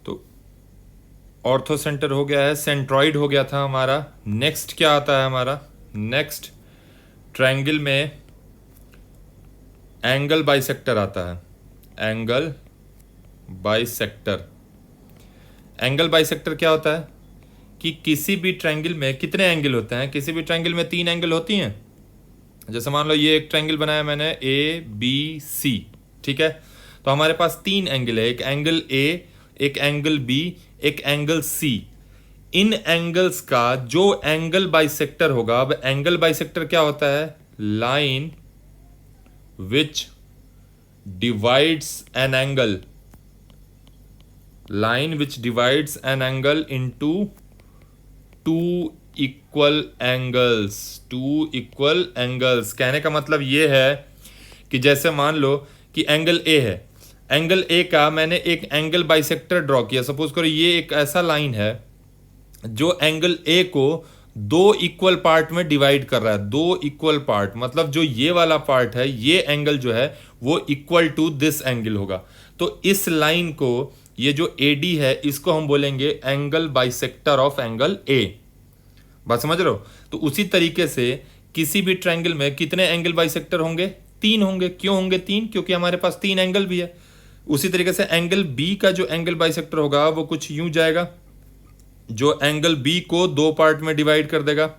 तो ortho centre हो गया है, सेंट्रॉइड हो गया था हमारा। नेक्स्ट क्या आता है हमारा? नेक्स्ट ट्रायंगल में एंगल बाइसेक्टर आता है। Angle bisector. एंगल बाइसेक्टर क्या होता है कि किसी भी ट्रायंगल में कितने एंगल होते हैं? किसी भी ट्रायंगल में 3 एंगल होती हैं। जैसे मान लो ये एक ट्रायंगल बनाया मैंने ए बी सी, ठीक है। तो हमारे पास 3 एंगल है, एक एंगल ए, एक एंगल बी, एक एंगल सी। इन एंगल्स का जो एंगल बाइसेक्टर होगा, अब एंगल बाइसेक्टर क्या होता है? Line which divides an angle, line which divides an angle into two equal angles. Two equal angles कहने का मतलब ये है कि जैसे मान लो कि एंगल ए है, एंगल ए का मैंने एक एंगल बाइसेक्टर ड्रॉ किया। सपोज करो ये एक ऐसा लाइन है जो एंगल ए को 2 इक्वल पार्ट में डिवाइड कर रहा है। 2 इक्वल पार्ट मतलब जो ये वाला पार्ट है, ये एंगल जो है वो इक्वल टू दिस एंगल होगा। तो इस लाइन को, ये जो AD है, इसको हम बोलेंगे angle bisector of angle A. बात समझ रहे हो? तो उसी तरीके से किसी भी ट्रायंगल में कितने एंगल बाइसेक्टर होंगे? 3 होंगे। क्यों होंगे 3? क्योंकि हमारे पास 3 एंगल भी है। उसी तरीके से एंगल बी का जो एंगल बाइसेक्टर होगा वो कुछ यूं जाएगा, जो एंगल बी को 2 पार्ट में डिवाइड कर देगा।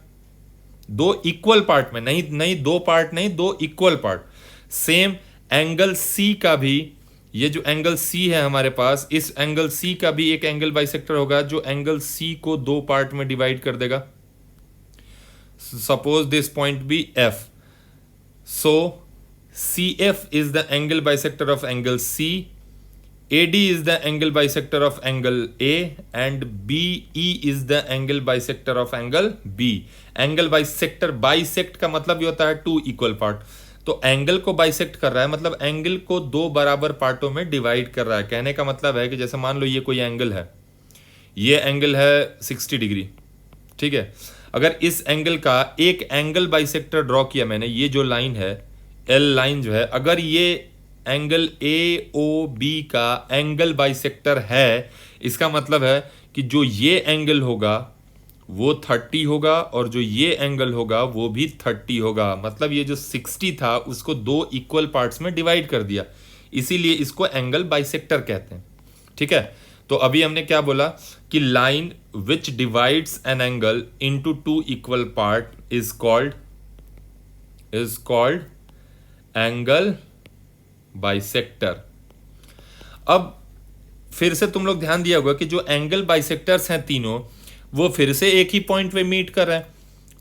2 इक्वल पार्ट में, नहीं 2 पार्ट नहीं, 2 equal part. Same angle C का भी, ये जो एंगल सी है हमारे पास, इस एंगल सी का भी एक एंगल बाइसेक्टर होगा जो एंगल सी को 2 पार्ट में डिवाइड कर देगा। Suppose this point be F. So CF is the angle bisector of angle C, AD is the angle bisector of angle A, and BE is the angle bisector of angle B. Angle bisector, bisect का मतलब ये होता है 2 equal part. तो angle को bisect कर रहा है मतलब एंगल को 2 बराबर पार्टों में डिवाइड कर रहा है। कहने का मतलब है कि जैसे मान लो ये कोई एंगल है, ये एंगल है 60 डिग्री, ठीक है। अगर इस एंगल का एक एंगल बाइसेक्टर ड्रॉ किया मैंने, ये जो लाइन है एल लाइन जो है, अगर ये एंगल ए ओ बी का एंगल बाइसेक्टर है, इसका मतलब है कि जो ये एंगल होगा वो 30 होगा और जो ये एंगल होगा वो भी 30 होगा। मतलब ये जो 60 था उसको 2 इक्वल पार्ट्स में डिवाइड कर दिया, इसीलिए इसको एंगल बाइसेक्टर कहते हैं, ठीक है। तो अभी हमने क्या बोला कि line which divides an angle into 2 equal part is called angle bisector. अब फिर से तुम लोग ध्यान दिया होगा कि जो एंगल बाइसेक्टर्स हैं तीनों, वो फिर से एक ही पॉइंट पे मीट कर रहे हैं।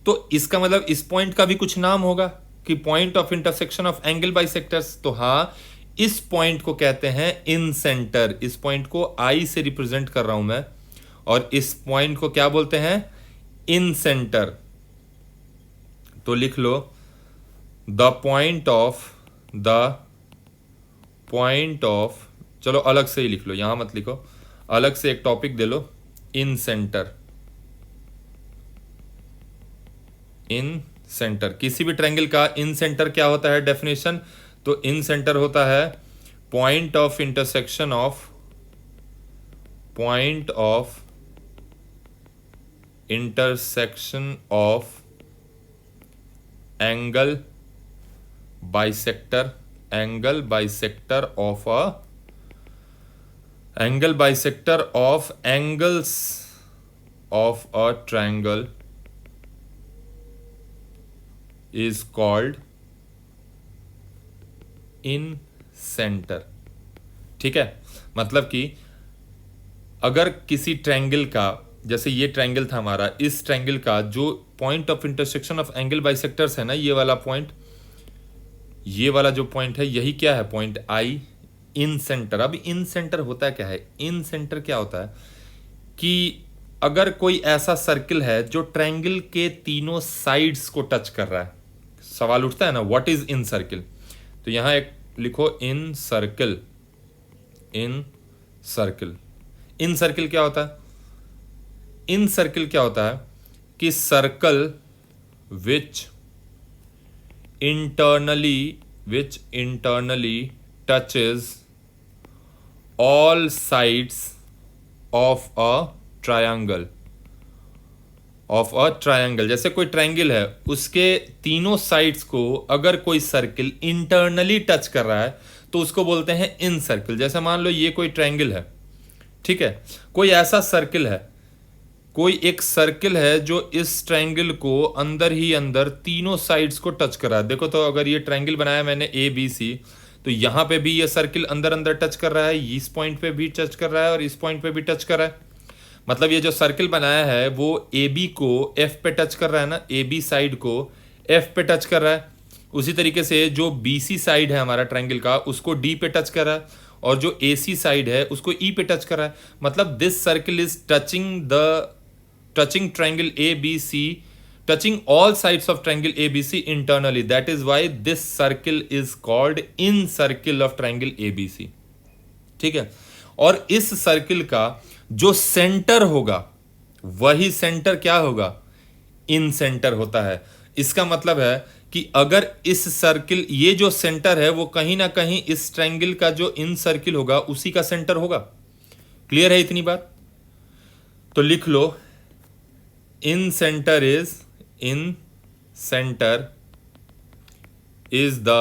तो इसका मतलब इस पॉइंट का भी कुछ नाम होगा कि point of intersection of angle bisectors. तो हाँ, इस पॉइंट को कहते हैं इन सेंटर। इस पॉइंट को आई से रिप्रेजेंट कर रहा हूं मैं, और इस पॉइंट को क्या बोलते हैं? इन सेंटर। तो लिख लो द पॉइंट ऑफ, चलो अलग से ही लिख लो, यहां मत लिखो, अलग से एक टॉपिक दे लो, इन सेंटर। इन सेंटर किसी भी ट्रायंगल का इन सेंटर क्या होता है? डेफिनेशन, तो इन सेंटर होता है point of intersection of angle bisector of angles of a triangle is called in center। ठीक है, मतलब कि अगर किसी ट्रायंगल का, जैसे ये ट्रायंगल था हमारा, इस ट्रायंगल का जो point of intersection of angle bisectors है ना, ये वाला पॉइंट, ये वाला जो पॉइंट है, यही क्या है? Point I, in centre. अब इन सेंटर होता क्या है? इन सेंटर क्या होता है कि अगर कोई ऐसा सर्किल है जो ट्रायंगल के तीनों साइड्स को टच कर रहा है, सवाल उठता है ना, व्हाट इज इन सर्किल? तो यहां एक लिखो, इन सर्किल। इन सर्किल क्या होता है? इन सर्किल क्या होता है कि circle which internally touches all sides of a triangle, of a triangle. जैसे कोई ट्रायंगल है, उसके तीनों साइड्स को अगर कोई सर्किल इंटरनली टच कर रहा है तो उसको बोलते हैं इन सर्किल। जैसे मान लो ये कोई ट्रायंगल है, ठीक है, कोई ऐसा सर्किल है, कोई एक सर्किल है जो इस ट्रायंगल को अंदर ही अंदर तीनों साइड्स को टच कर रहा है। देखो तो अगर ये ट्रायंगल बनाया मैंने ए बी सी, तो यहां पे भी ये सर्किल अंदर अंदर टच कर रहा है, इस पॉइंट पे भी टच कर रहा है और इस पॉइंट पे भी टच कर रहा है। मतलब ये जो सर्किल बनाया है वो ए बी को एफ पे टच कर रहा है ना, ए बी साइड को एफ पे टच कर रहा है। उसी तरीके से जो बी सी साइड है हमारा ट्रायंगल का, उसको डी पे टच कर रहा है, और जो ए सी साइड है उसको ई पे टच कर रहा है। मतलब this circle is touching triangle ABC, touching all sides of triangle ABC internally. That is why this circle is called in circle of triangle ABC. ठीक है, और इस सर्किल का जो सेंटर होगा वही सेंटर क्या होगा, इन सेंटर होता है। इसका मतलब है कि अगर इस सर्किल, ये जो सेंटर है वो कहीं ना कहीं इस ट्रायंगल का जो इन सर्किल होगा उसी का सेंटर होगा। क्लियर है इतनी बात? तो लिख लो, in center is the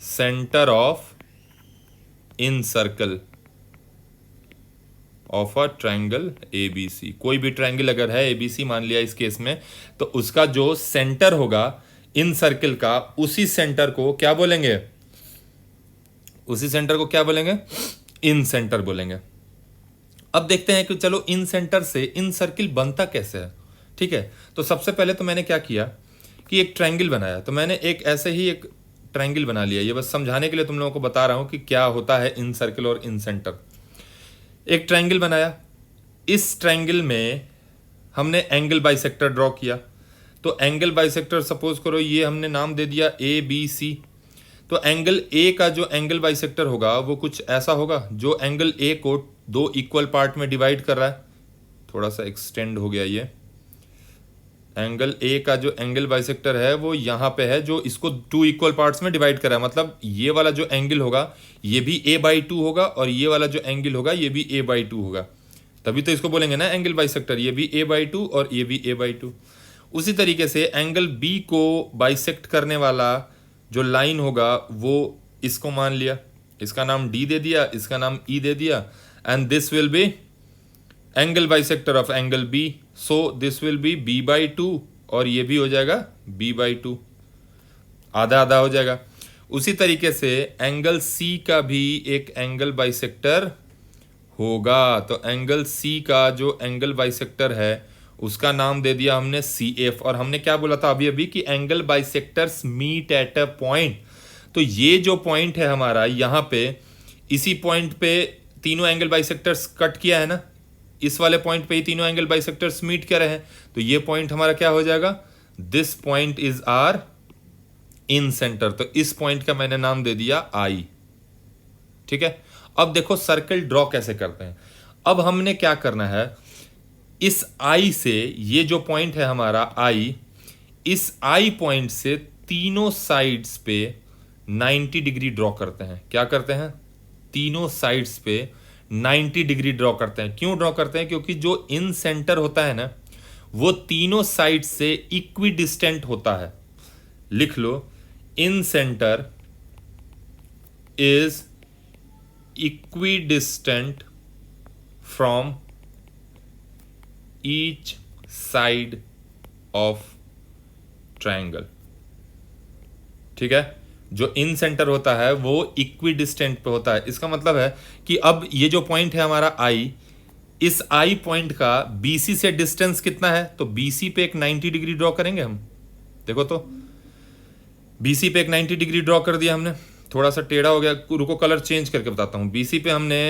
center of in circle of a triangle ABC। कोई भी ट्रायंगल अगर है ABC मान लिया इस केस में, तो उसका जो सेंटर होगा इन सर्किल का, उसी सेंटर को क्या बोलेंगे, उसी सेंटर को क्या बोलेंगे, इन सेंटर बोलेंगे। अब देखते हैं कि चलो इन सेंटर से इन सर्किल बनता कैसे है। ठीक है, तो सबसे पहले तो मैंने क्या किया कि एक ट्रायंगल बनाया। तो मैंने एक ऐसे ही एक ट्रायंगल बना लिया, ये बस समझाने के लिए तुम लोगों को बता रहा हूं कि क्या होता है इन सर्किल और इन सेंटर। एक ट्रायंगल बनाया, इस ट्रायंगल में हमने एंगल बाइसेक्टर ड्रॉ किया। तो एंगल बाइसेक्टर सपोज करो ये हमने नाम दे दिया ए बी सी। तो एंगल ए का जो एंगल बाइसेक्टर होगा वो कुछ ऐसा होगा, जो एंगल ए को दो इक्वल पार्ट में डिवाइड कर रहा है। थोड़ा सा एक्सटेंड हो गया ये। एंगल ए का जो एंगल बाइसेक्टर है वो यहाँ पे है, जो इसको टू इक्वल पार्ट्स में डिवाइड कर रहा है। मतलब ये वाला जो एंगल होगा ये भी a/2 होगा, और ये वाला जो एंगल होगा ये भी a/2 होगा। तभी तो इसको बोलेंगे ना एंगल बाइसेक्टर, ये भी a/2 और ये भी a/2। उसी तरीके से एंगल बी को बाइसेक्ट करने वाला जो लाइन होगा वो इसको मान लिया, इसका नाम d दे दिया, इसका नाम e दे दिया, and this will be angle bisector of angle B, so this will be b/2, और ये भी हो जाएगा b/2, आधा आधा हो जाएगा। उसी तरीके से एंगल सी का भी एक एंगल बाइसेक्टर होगा। तो एंगल सी का जो एंगल बाइसेक्टर है उसका नाम दे दिया हमने CF, और हमने क्या बोला था अभी अभी कि angle bisectors meet at a point. तो ये जो पॉइंट है हमारा यहाँ पे, इसी पॉइंट पे तीनों एंगल बाइसेक्टर्स कट किया है ना, इस वाले पॉइंट पे ही तीनों एंगल बाइसेक्टर्स मीट कर रहे हैं। तो ये पॉइंट हमारा क्या हो जाएगा, this point is or incentre. तो इस पॉइंट का मैंने नाम दे दिया I। ठीक है, अब देखो सर्कल ड्रॉ कैसे करते हैं। अब हमने क्या करना है, इस I से, ये जो पॉइंट है हमारा I, इस I पॉइंट से तीनों साइड्स पे 90 डिग्री ड्रॉ करते हैं। क्या करते हैं, तीनों साइड्स पे 90 डिग्री ड्रॉ करते हैं। क्यों ड्रॉ करते हैं, क्योंकि जो इन सेंटर होता है ना वो तीनों साइड से इक्वी डिस्टेंट होता है। लिख लो, incentre is equidistant from each side of triangle. ठीक है, जो इन सेंटर होता है वो इक्वी डिस्टेंट पे होता है। इसका मतलब है कि अब ये जो पॉइंट है हमारा I, इस I पॉइंट का BC से डिस्टेंस कितना है, तो BC पे एक 90 डिग्री ड्रॉ करेंगे हम। देखो तो BC पे एक 90 डिग्री ड्रॉ कर दिया हमने, थोड़ा सा टेढ़ा हो गया, रुको कलर चेंज करके बताता हूँ। BC पे हमने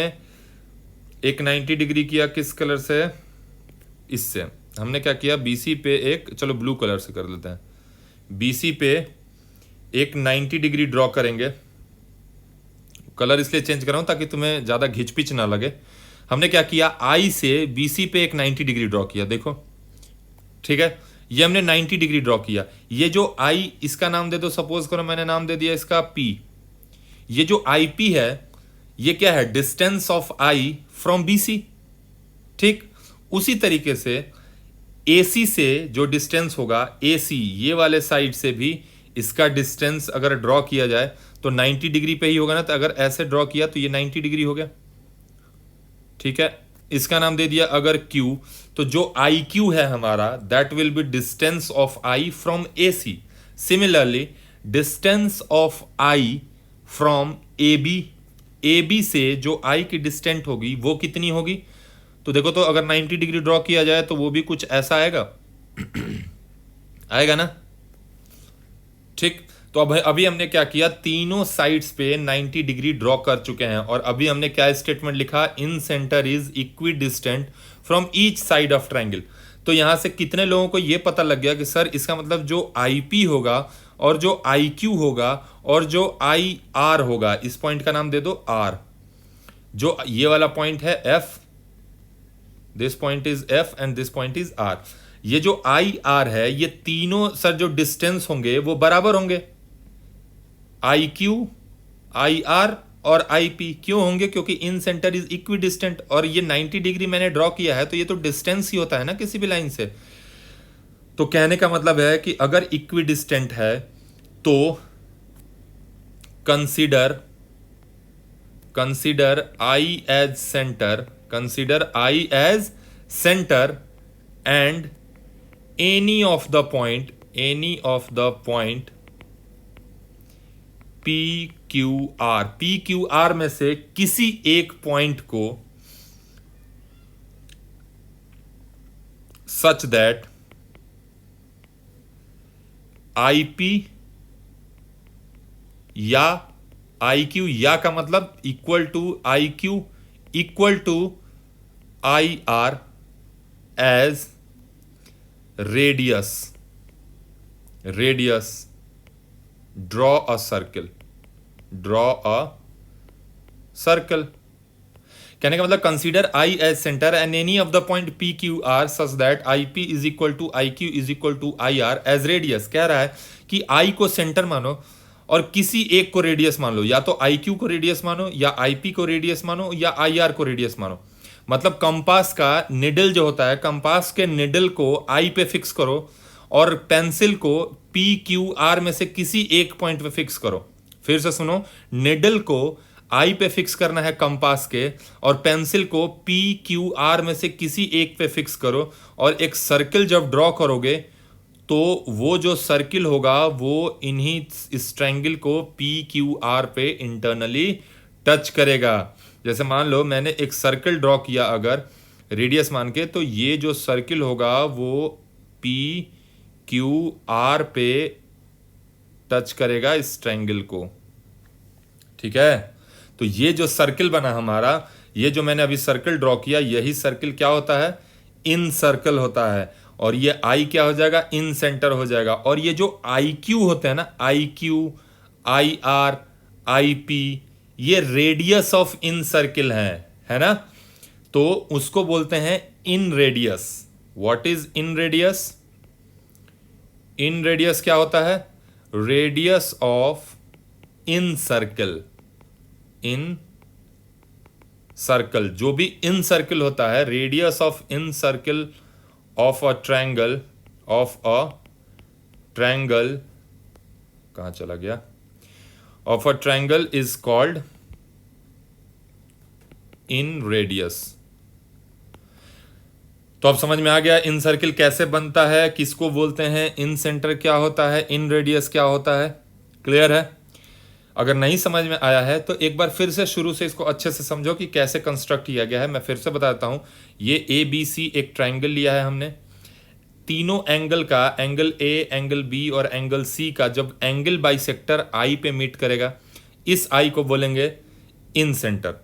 एक 90 डिग्री किया, किस कलर से, इससे हमने क्या किया, BC पे एक, चलो ब्लू कलर से कर लेते हैं, BC पे एक 90 डिग्री ड्रॉ करेंगे। कलर इसलिए चेंज कर रहा हूं ताकि तुम्हें ज़्यादा घिचपिच ना लगे। हमने क्या किया, I से BC पे एक 90 डिग्री ड्रॉ किया। देखो ठीक है, ये हमने 90 डिग्री ड्रॉ किया। ये जो I, इसका नाम दे दो, सपोज करो मैंने नाम दे दिया इसका P। ये जो IP है ये क्या है, distance of I from BC। ठीक उसी तरीके से AC से जो डिस्टेंस होगा, AC ये वाले साइड से भी इसका डिस्टेंस अगर ड्रॉ किया जाए तो 90 डिग्री पे ही होगा ना। तो अगर ऐसे ड्रॉ किया तो ये 90 डिग्री हो गया, ठीक है। इसका नाम दे दिया अगर Q, तो जो IQ है हमारा that will be distance of I from AC। Similarly distance of I from AB से जो I की डिस्टेंट होगी वो कितनी होगी? तो देखो, तो अगर 90 डिग्री ड्रॉ किया जाए तो वो भी कुछ ऐसा आएगा आएगा ना, ठीक। तो अब अभी हमने क्या किया, तीनों साइड्स पे 90 डिग्री ड्रॉ कर चुके हैं। और अभी हमने क्या स्टेटमेंट लिखा, incentre is equidistant from each side of triangle. तो यहां से कितने लोगों को यह पता लग गया कि सर इसका मतलब जो IP होगा और जो IQ होगा और जो IR होगा, इस पॉइंट का नाम दे दो R। जो ये वाला पॉइंट है F, this point is F and this point is R। ये जो IR है, ये तीनों सर जो डिस्टेंस होंगे वो बराबर होंगे। IQ, IR और IP क्यों होंगे? क्योंकि इन सेंटर इज इक्वी डिस्टेंट। और ये 90 डिग्री मैंने ड्रॉ किया है तो ये तो डिस्टेंस ही होता है ना किसी भी लाइन से। तो कहने का मतलब है कि अगर इक्वी डिस्टेंट है तो consider I as centre, consider I as centre and any of the point PQR में से किसी एक पॉइंट को such that IP या IQ, या का मतलब equal to IQ equal to IR as radius draw a circle कहने का मतलब consider I as centre and any of the point PQR such that IP is equal to IQ is equal to IR as radius. कह रहा है कि I को centre मानो और किसी एक को रेडियस मान लो, या तो IQ को रेडियस मानो या IP को रेडियस मानो या IR को रेडियस मानो। मतलब कंपास का निडल जो होता है, कंपास के निडल को I पे फिक्स करो और पेंसिल को PQR में से किसी एक पॉइंट पे फिक्स करो। फिर से सुनो, निडल को I पे फिक्स करना है कंपास के, और पेंसिल को PQR में से किसी एक पे फिक्स करो। और एक सर्किल जब ड्रॉ करोगे तो वो जो सर्किल होगा वो इन्हीं इस ट्रायंगल को PQR पे इंटरनली टच करेगा। जैसे मान लो मैंने एक सर्किल ड्रॉ किया अगर रेडियस मान के, तो ये जो सर्किल होगा वो PQR पे टच करेगा इस ट्रायंगल को, ठीक है। तो ये जो सर्किल बना हमारा, ये जो मैंने अभी सर्किल ड्रॉ किया, यही सर्किल क्या होता है, इन सर्कल होता है। और ये I क्या हो जाएगा, इन सेंटर हो जाएगा। और ये जो IQ होते हैं ना, IQ, IR, IP, ये रेडियस ऑफ इन सर्किल है ना। तो उसको बोलते हैं इन radius. What is in radius? In radius क्या होता है, radius of in circle. In circle, जो भी इन सर्कल होता है, radius of in circle of a triangle, कहां चला गया, of a triangle is called in radius. तो अब समझ में आ गया इन सर्किल कैसे बनता है, किसको बोलते हैं, इन सेंटर क्या होता है, इन रेडियस क्या होता है। क्लियर है? अगर नहीं समझ में आया है तो एक बार फिर से शुरू से इसको अच्छे से समझो कि कैसे कंस्ट्रक्ट किया गया है। मैं फिर से बताता हूं, ये ABC एक ट्रायंगल लिया है हमने। तीनों एंगल का, एंगल A, एंगल B और एंगल C का जब एंगल बाइसेक्टर I पे मीट करेगा, इस I को बोलेंगे इन सेंटर।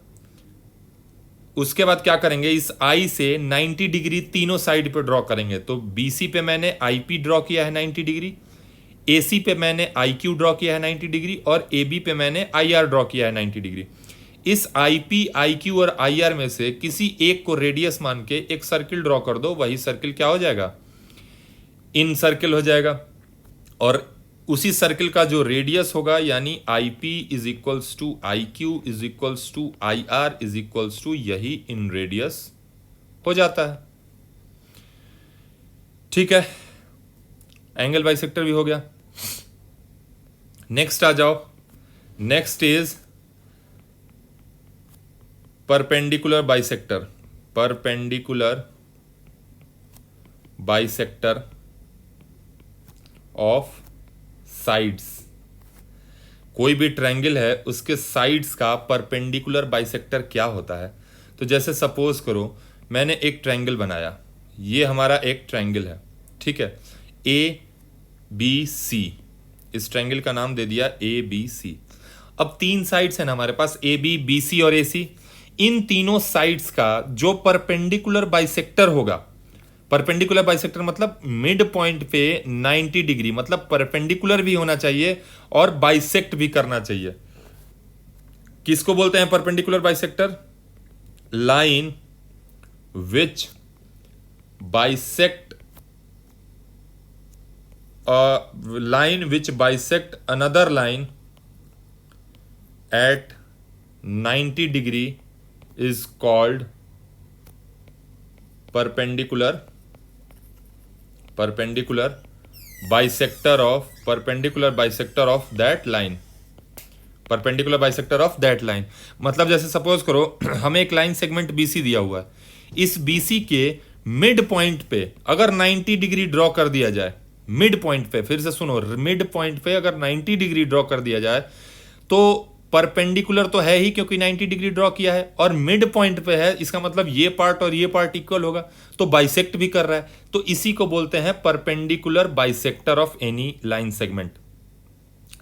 उसके बाद क्या करेंगे, इस I से 90 डिग्री तीनों साइड पे ड्रॉ करेंगे। तो BC पे मैंने IP ड्रॉ किया है 90 डिग्री, AC पे मैंने IQ ड्रॉ किया है 90 डिग्री और AB पे मैंने IR ड्रॉ किया है 90 डिग्री। इस IP, IQ और IR में से किसी एक को रेडियस मान के एक सर्किल ड्रॉ कर दो, वही सर्किल क्या हो जाएगा, इन सर्किल हो जाएगा। और उसी सर्किल का जो रेडियस होगा, यानी IP is equals to IQ is equals to IR is equals to यही इन रेडियस हो जाता है। ठीक है, एंगल बाइसेक्टर भी हो गया। नेक्स्ट आ जाओ, next is perpendicular bisector. Perpendicular bisector of sides. कोई भी ट्रायंगल है उसके साइड्स का परपेंडिकुलर बाइसेक्टर क्या होता है? तो जैसे सपोज करो मैंने एक ट्रायंगल बनाया, ये हमारा एक ट्रायंगल है, ठीक है, ए बी सी। इस ट्रायंगल का नाम दे दिया ए बी सी। अब तीन साइड्स है ना हमारे पास, ए बी, बी सी और ए सी। इन तीनों साइड्स का जो परपेंडिकुलर बाइसेक्टर होगा, परपेंडिकुलर बाइसेक्टर मतलब मिड पॉइंट पे 90 डिग्री, मतलब परपेंडिकुलर भी होना चाहिए और बाइसेक्ट भी करना चाहिए। किसको बोलते हैं perpendicular bisector? Line which bisect line which bisect another line at 90 degree is called perpendicular bisector of that line। Perpendicular bisector of that line मतलब जैसे सपोज करो हमें एक लाइन सेगमेंट बीसी दिया हुआ है, इस बीसी के मिड पॉइंट पे अगर 90 डिग्री ड्रॉ कर दिया जाए, मिड पॉइंट पे, फिर से सुनो, मिड पॉइंट पे अगर 90 डिग्री ड्रॉ कर दिया जाए तो परपेंडिकुलर तो है ही क्योंकि 90 डिग्री ड्रॉ किया है, और मिड पॉइंट पे है, इसका मतलब ये पार्ट और ये पार्ट इक्वल होगा, तो बाइसेक्ट भी कर रहा है। तो इसी को बोलते हैं perpendicular bisector of any line segment.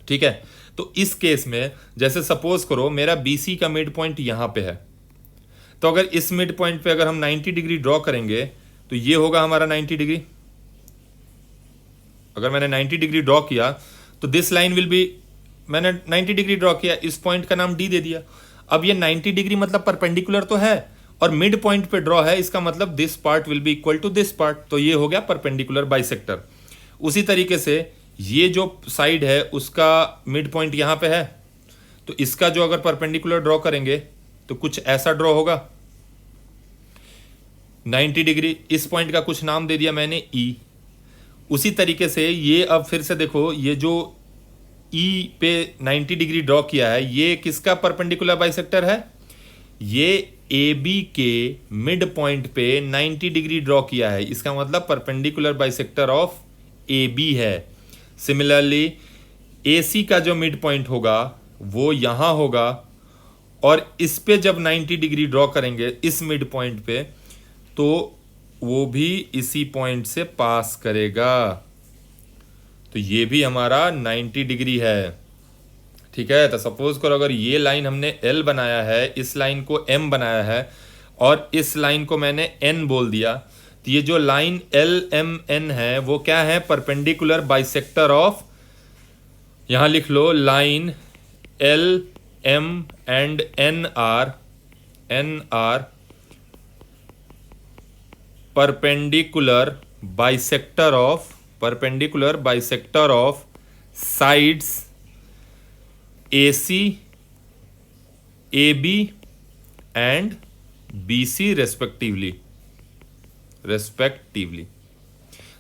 ठीक है, तो इस केस में जैसे सपोज करो मेरा बीसी का मिड पॉइंट यहां पे है, तो अगर इस मिड पॉइंट पे अगर हम 90 डिग्री ड्रॉ करेंगे तो ये होगा हमारा 90 डिग्री। अगर मैंने 90 डिग्री ड्रॉ किया तो दिस लाइन विल बी, मैंने 90 डिग्री ड्रॉ किया, इस पॉइंट का नाम डी दे दिया। अब ये 90 डिग्री मतलब परपेंडिकुलर तो है और मिड पॉइंट पे ड्रॉ है, इसका मतलब this part will be equal to this part, तो ये हो गया परपेंडिकुलर बाइसेक्टर। उसी तरीके से ये जो साइड है उसका मिड पॉइंट यहां पे है, तो इसका जो अगर परपेंडिकुलर ड्रॉ करेंगे तो कुछ ऐसा ड्रॉ होगा 90 डिग्री। इस पॉइंट का कुछ नाम दे दिया मैंने ई। उसी तरीके से ये अब फिर से देखो, ये जो ई पे 90 डिग्री ड्रॉ किया है ये किसका परपेंडिकुलर बाइसेक्टर है? ये ए बी के मिड पॉइंट पे 90 डिग्री ड्रॉ किया है, इसका मतलब perpendicular bisector of A B है। सिमिलरली ए सी का जो मिड पॉइंट होगा वो यहां होगा, और इस पे जब 90 डिग्री ड्रॉ करेंगे इस मिड पॉइंट पे तो वो भी इसी पॉइंट से पास करेगा, तो ये भी हमारा 90 डिग्री है। ठीक है, तो सपोज करो अगर ये लाइन हमने एल बनाया है, इस लाइन को एम बनाया है और इस लाइन को मैंने एन बोल दिया, तो ये जो लाइन एल एम एन है वो क्या है? परपेंडिकुलर बाइसेक्टर ऑफ, यहां लिख लो, line L M and N are perpendicular bisector of sides AC, AB and BC respectively.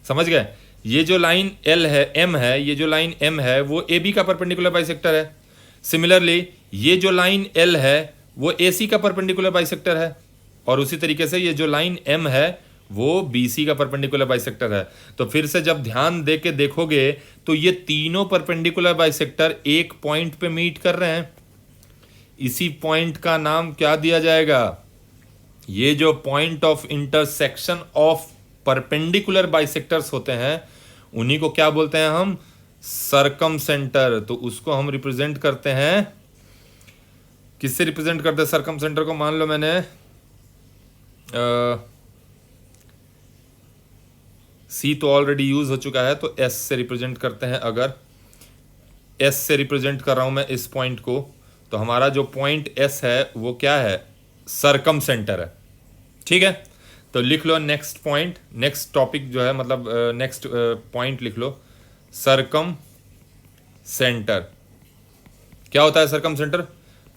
समझ गए? ये जो लाइन L है, M है, ये जो लाइन M है वो AB का परपेंडिकुलर बाइसेक्टर है। सिमिलरली ये जो लाइन L है वो AC का परपेंडिकुलर बाइसेक्टर है, और उसी तरीके से ये जो लाइन M है वो BC का परपेंडिकुलर बाइसेक्टर है। तो फिर से जब ध्यान दे के देखोगे तो ये तीनों परपेंडिकुलर बाइसेक्टर एक पॉइंट पे मीट कर रहे हैं। इसी पॉइंट का नाम क्या दिया जाएगा? ये जो point of intersection of perpendicular bisectors होते हैं उन्हीं को क्या बोलते हैं हम? सर्कमसेंटर। तो उसको हम रिप्रेजेंट करते हैं, किससे रिप्रेजेंट करते हैं सर्कमसेंटर को? मान लो मैंने सी तो ऑलरेडी यूज हो चुका है, तो एस से रिप्रेजेंट करते हैं। अगर एस से रिप्रेजेंट कर रहा हूं मैं इस पॉइंट को, तो हमारा जो पॉइंट एस है वो क्या है? सर्कमसेंटर है। ठीक है, तो लिख लो नेक्स्ट पॉइंट, नेक्स्ट टॉपिक जो है, मतलब नेक्स्ट पॉइंट लिख लो, सर्कमसेंटर। क्या होता है सर्कमसेंटर?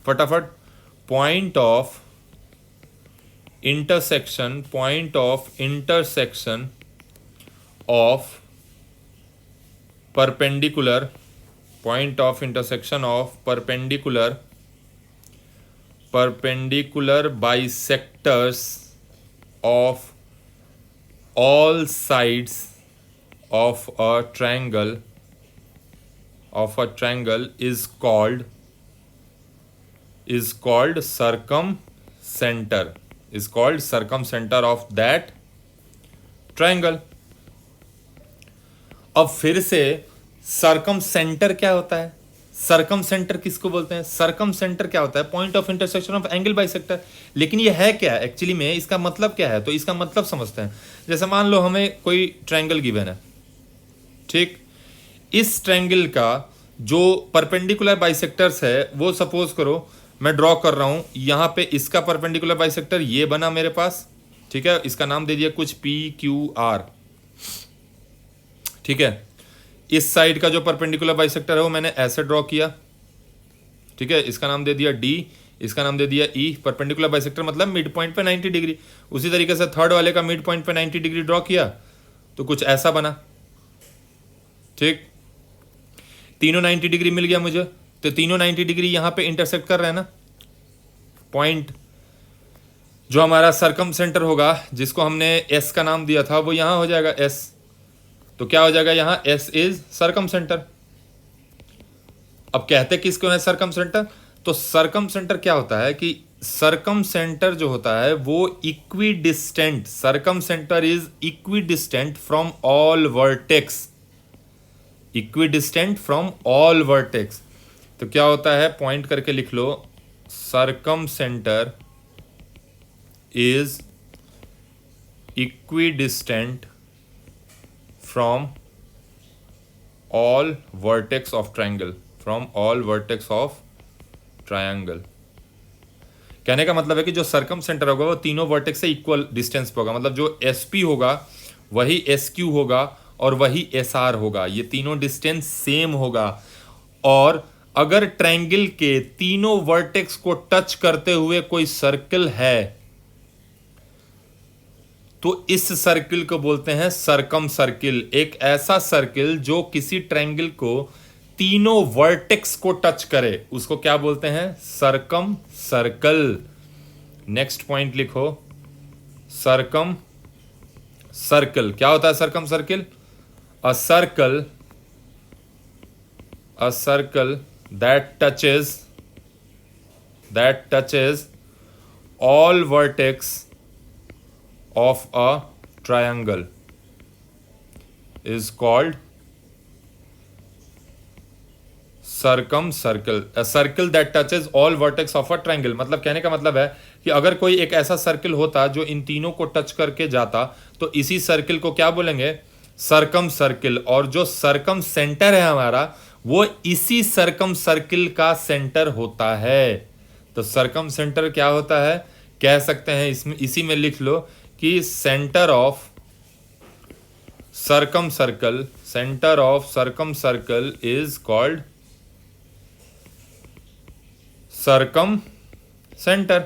फटाफट, point of intersection, point of intersection of perpendicular, point of intersection of perpendicular bisectors of all sides of a triangle is called circumcenter, is called circumcenter of that triangle. अब फिर से सर्कमसेंटर क्या होता है, सर्कमसेंटर किसको बोलते हैं, सर्कमसेंटर क्या होता है, point of intersection of angle bisector. लेकिन ये है क्या एक्चुअली में, इसका मतलब क्या है, तो इसका मतलब समझते हैं। जैसे मान लो हमें कोई ट्रायंगल गिवन है, ठीक, इस ट्रायंगल का जो परपेंडिकुलर बाइसेक्टर्स है वो सपोज करो मैं ड्रॉ कर रहा हूं, यहां पे इसका परपेंडिकुलर बाइसेक्टर ये बना मेरे पास, ठीक है, इसका नाम दे दिया कुछ PQR, ठीक है। इस साइड का जो परपेंडिकुलर बाइसेक्टर है वो मैंने ऐसे ड्रॉ किया, ठीक है, इसका नाम दे दिया D, इसका नाम दे दिया E। परपेंडिकुलर बाइसेक्टर मतलब मिड पॉइंट पे 90 डिग्री। उसी तरीके से थर्ड वाले का मिड पॉइंट पे 90 डिग्री ड्रॉ किया तो कुछ ऐसा बना, ठीक, तीनों 90 डिग्री मिल गया मुझे, तो तीनों 90 डिग्री यहां पे इंटरसेक्ट कर रहे हैं ना। पॉइंट जो हमारा सर्कमसेंटर होगा, जिसको हमने S का नाम दिया था, वो यहां हो जाएगा S, तो क्या हो जाएगा यहाँ, S इज सर्कमसेंटर। अब कहते किसको है सर्कमसेंटर, तो सर्कमसेंटर क्या होता है कि सर्कमसेंटर जो होता है वो equidistant, circumcentre is equidistant from all vertex, equidistant from all vertex. तो क्या होता है, पॉइंट करके लिख लो, circumcentre is equidistant from all vertex of triangle, from all vertex of triangle। कहने का मतलब है कि जो सर्कमसेंटर होगा वो तीनों वर्टेक्स से इक्वल डिस्टेंस पे होगा, मतलब जो SP होगा वही SQ होगा और वही SR होगा, ये तीनों डिस्टेंस सेम होगा। और अगर ट्रायंगल के तीनों वर्टेक्स को टच करते हुए कोई सर्कल है तो इस सर्किल को बोलते हैं सर्कम सर्किल। एक ऐसा सर्किल जो किसी ट्रायंगल को तीनों वर्टेक्स को टच करे उसको क्या बोलते हैं, सर्कम सर्कल। नेक्स्ट पॉइंट लिखो, सर्कम सर्कल। क्या होता है circum circle, a circle that touches all vertex of a triangle is called circumcircle। a circle that touches all vertex of a triangle, मतलब कहने का मतलब है कि अगर कोई एक ऐसा सर्किल होता जो इन तीनों को टच करके जाता तो इसी सर्किल को क्या बोलेंगे, सर्कम सर्किल। और जो सर्कम सेंटर है हमारा वो इसी सर्कम सर्किल का सेंटर होता है। तो सर्कम सेंटर क्या होता है, कह सकते हैं इसमें, इसी में लिख लो कि centre of circum circle is called circum centre.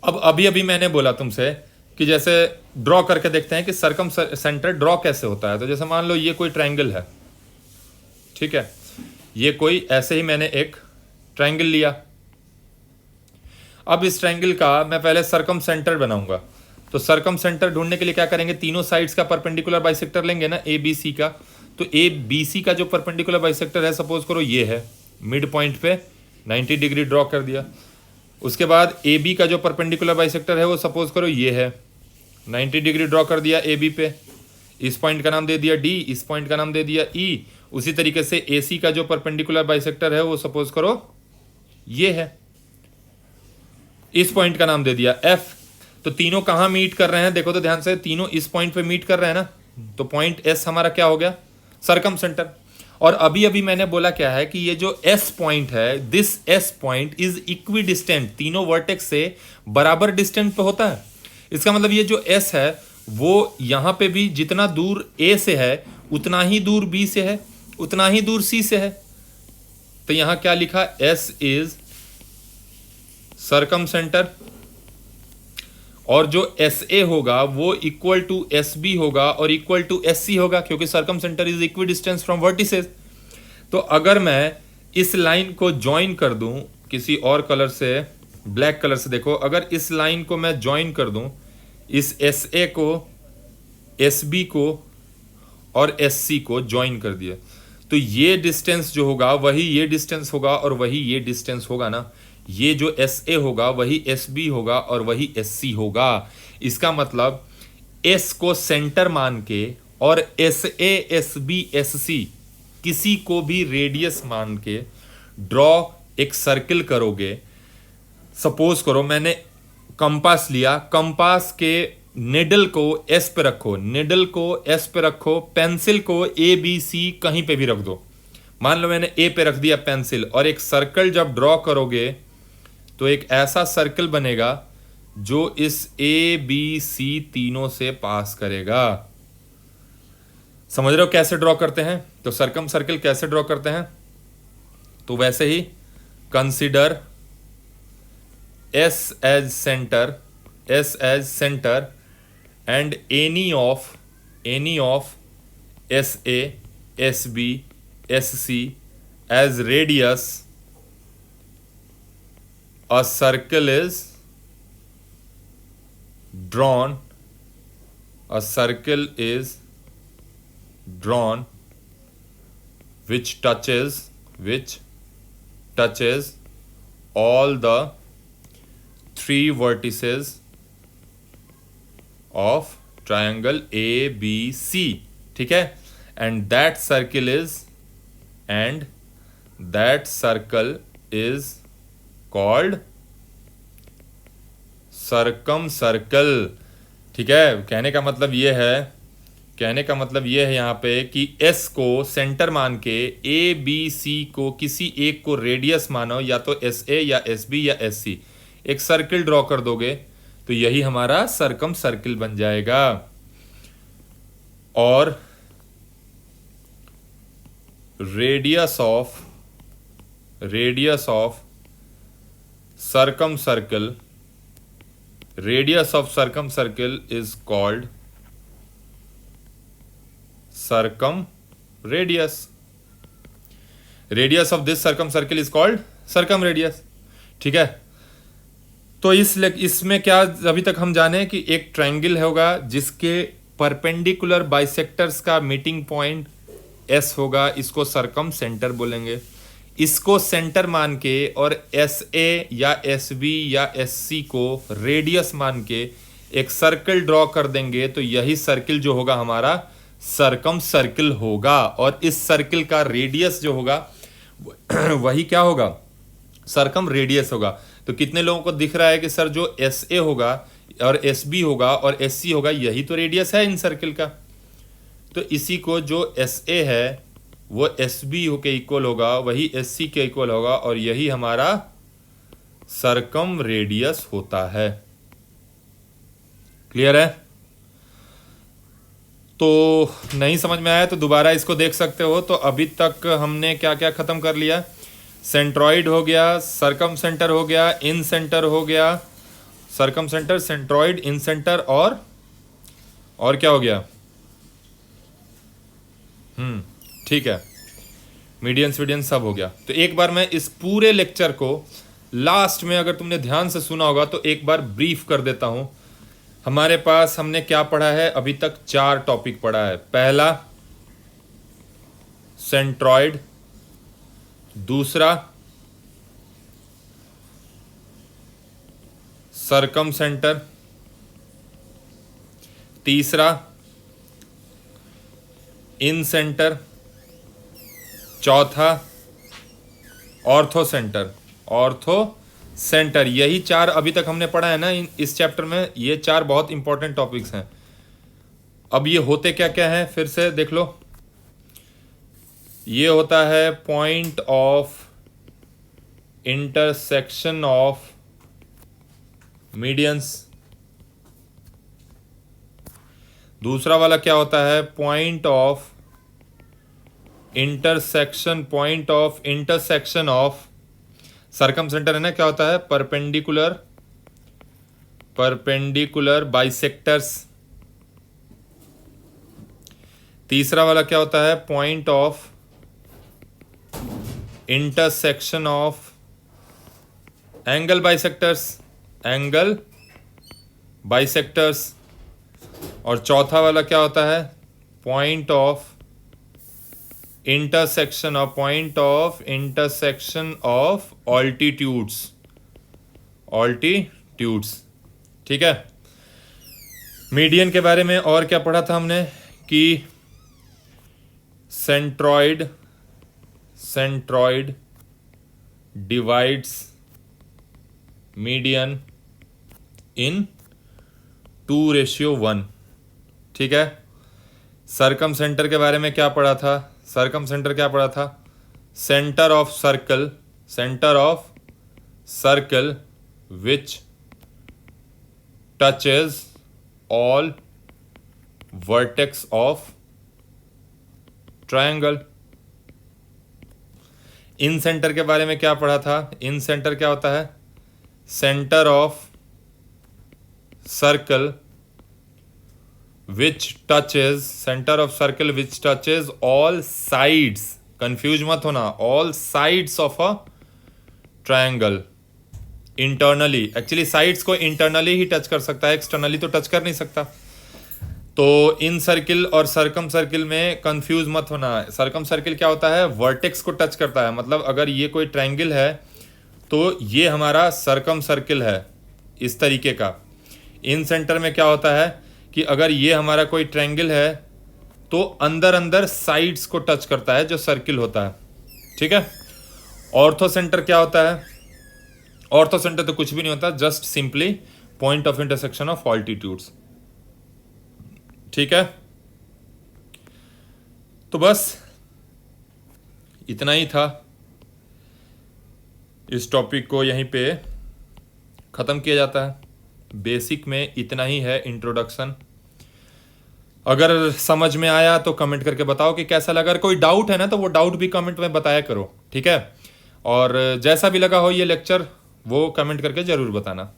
अब अभी मैंने बोला तुमसे कि जैसे ड्रॉ करके देखते हैं कि सर्कम सेंटर ड्रॉ कैसे होता है। तो जैसे मान लो ये कोई ट्रायंगल है, ठीक है, ये कोई ऐसे ही मैंने एक ट्रायंगल लिया। अब इस ट्रायंगल का मैं पहले सर्कम सेंटर बनाऊंगा। तो सर्कम सेंटर ढूंढने के लिए क्या करेंगे, तीनों साइड्स का परपेंडिकुलर बाइसेक्टर लेंगे ना, ABC का। तो ABC का जो परपेंडिकुलर बाइसेक्टर है सपोज करो ये है, मिड पॉइंट पे 90 डिग्री ड्रॉ कर दिया। उसके बाद AB का जो परपेंडिकुलर बाइसेक्टर है वो सपोज करो ये है, 90 डिग्री ड्रॉ कर दिया AB पे। इस पॉइंट का नाम दे दिया D, इस पॉइंट का नाम दे दिया E। उसी तरीके से AC का जो परपेंडिकुलर बाइसेक्टर है वो सपोज करो ये है, इस पॉइंट का नाम दे दिया F। तो तीनों कहाँ मीट कर रहे हैं, देखो तो ध्यान से, तीनों इस पॉइंट पे मीट कर रहे हैं ना, तो पॉइंट S हमारा क्या हो गया, सर्कम सेंटर। और अभी मैंने बोला क्या है कि ये जो S पॉइंट है, this S point is equidistant, तीनों वर्टेक्स से बराबर डिस्टेंस पे होता है। इसका मतलब ये जो S है वो यहाँ पे भी जितना दूर A से है उतना ही दूर B से है, उतना ही दूर C से है। तो यहाँ क्या लिखा, S इज सर्कम सेंटर और जो एस ए होगा वो इक्वल टू एस बी होगा और इक्वल टू एस सी होगा, क्योंकि circum centre is equi distance from vertices. तो अगर मैं इस लाइन को ज्वाइन कर दूं किसी और कलर से, ब्लैक कलर से, देखो अगर इस लाइन को मैं ज्वाइन कर दूं, इस एस ए को, एस बी को और एस सी को ज्वाइन कर दिया, तो ये डिस्टेंस जो होगा वही ये डिस्टेंस होगा और वही ये डिस्टेंस होगा ना। ये जो एस ए होगा वही एस बी होगा और वही एस सी होगा। इसका मतलब एस को सेंटर मान के और S A, S B, S C किसी को भी रेडियस मान के ड्रॉ एक सर्किल करोगे। सपोज करो मैंने कंपास लिया, कंपास के निडल को एस पे रखो, निडल को एस पे रखो, पेंसिल को ए बी सी कहीं पे भी रख दो। मान लो मैंने ए पे रख दिया पेंसिल, और एक सर्कल जब ड्रॉ करोगे तो एक ऐसा सर्कल बनेगा जो इस ए बी सी तीनों से पास करेगा। समझ रहे हो कैसे ड्रॉ करते हैं? तो सर्कम सर्कल कैसे ड्रॉ करते हैं? तो वैसे ही consider S as centre, S as centre and any of SA, SB, SC as radius, a circle is drawn, a circle is drawn which touches all the three vertices of triangle ABC, ठीक है? and that circle is called circumcircle। ठीक है? कहने का मतलब ये है यहाँ पे कि S को सेंटर मान के ए बी सी को किसी एक को रेडियस मानो, या तो एस ए या एस बी या एस सी, एक सर्किल ड्रॉ कर दोगे तो यही हमारा सर्कम सर्किल बन जाएगा। और radius of circum circle is called circum radius. Radius of this circum circle is called circum radius. ठीक है? तो इसमें क्या अभी तक हम जाने कि एक ट्रायंगल होगा जिसके परपेंडिकुलर बाइसेक्टर्स का मीटिंग पॉइंट एस होगा, इसको सर्कम सेंटर बोलेंगे। इसको सेंटर मान के और एस ए या एस बी या एस सी को रेडियस मान के एक सर्कल ड्रॉ कर देंगे तो यही सर्किल जो होगा हमारा सर्कम सर्किल होगा। और इस सर्किल का रेडियस जो होगा वही क्या होगा? सर्कम रेडियस होगा। तो कितने लोगों को दिख रहा है कि सर जो एस ए होगा और एस बी होगा और एस सी होगा यही तो रेडियस है इन सर्किल का। तो इसी को जो एस ए है वो एस बी के इक्वल होगा, वही एस सी के इक्वल होगा, और यही हमारा सर्कम रेडियस होता है। क्लियर है? तो नहीं समझ में आया तो दोबारा इसको देख सकते हो। तो अभी तक हमने क्या क्या खत्म कर लिया? सेंट्रॉइड हो गया, सर्कम सेंटर हो गया, इन सेंटर हो गया, सर्कम सेंटर, सेंट्रॉइड, इन सेंटर, और क्या हो गया? ठीक है, मीडियन सब हो गया। तो एक बार मैं इस पूरे लेक्चर को लास्ट में अगर तुमने ध्यान से सुना होगा तो एक बार ब्रीफ कर देता हूं। हमारे पास हमने क्या पढ़ा है? अभी तक 4 टॉपिक पढ़ा है। पहला सेंट्रॉइड, दूसरा सर्कम सेंटर, तीसरा इन सेंटर, चौथा ऑर्थो सेंटर। यही 4 अभी तक हमने पढ़ा है ना इस चैप्टर में। ये 4 बहुत इंपॉर्टेंट टॉपिक्स हैं। अब ये होते क्या क्या है फिर से देख लो। ये होता है point of intersection of medians. दूसरा वाला क्या होता है? Point of intersection of circum centre है ना। क्या होता है? Perpendicular perpendicular bisectors. तीसरा वाला क्या होता है? Point of intersection of angle bisectors, angle bisectors. और चौथा वाला क्या होता है? Point of intersection of altitudes, altitudes. ठीक है। मीडियन के बारे में और क्या पढ़ा था हमने कि सेंट्रॉइड डिवाइड्स मीडियन इन 2:1। ठीक है। सरकम सेंटर के बारे में क्या पढ़ा था? सरकम सेंटर क्या पढ़ा था? Centre of circle which touches all vertex of triangle. In centre के बारे में क्या पढ़ा था? इन सेंटर क्या होता है? Centre of circle which touches all sides, confuse मत होना, all sides of a triangle internally. Actually sides को इंटरनली ही टच कर सकता है, एक्सटर्नली तो टच कर नहीं सकता। तो इन सर्किल और सरकम सर्किल में कंफ्यूज मत होना। सरकम सर्किल क्या होता है? वर्टेक्स को टच करता है। मतलब अगर ये कोई ट्रायंगल है तो ये हमारा सरकम सर्किल है, इस तरीके का। इन सेंटर में क्या होता है कि अगर ये हमारा कोई ट्रायंगल है तो अंदर अंदर साइड्स को टच करता है, जो सर्किल होता है। ठीक है। ऑर्थो सेंटर क्या होता है? ऑर्थो सेंटर तो कुछ भी नहीं होता, just simply point of intersection of altitudes. ठीक है। तो बस इतना ही था। इस टॉपिक को यहीं पे ख़त्म किया जाता है। बेसिक में इतना ही है इंट्रोडक्शन। अगर समझ में आया तो कमेंट करके बताओ कि कैसा लगा। अगर कोई डाउट है ना तो वो डाउट भी कमेंट में बताया करो। ठीक है। और जैसा भी लगा हो ये लेक्चर वो कमेंट करके ज़रूर बताना।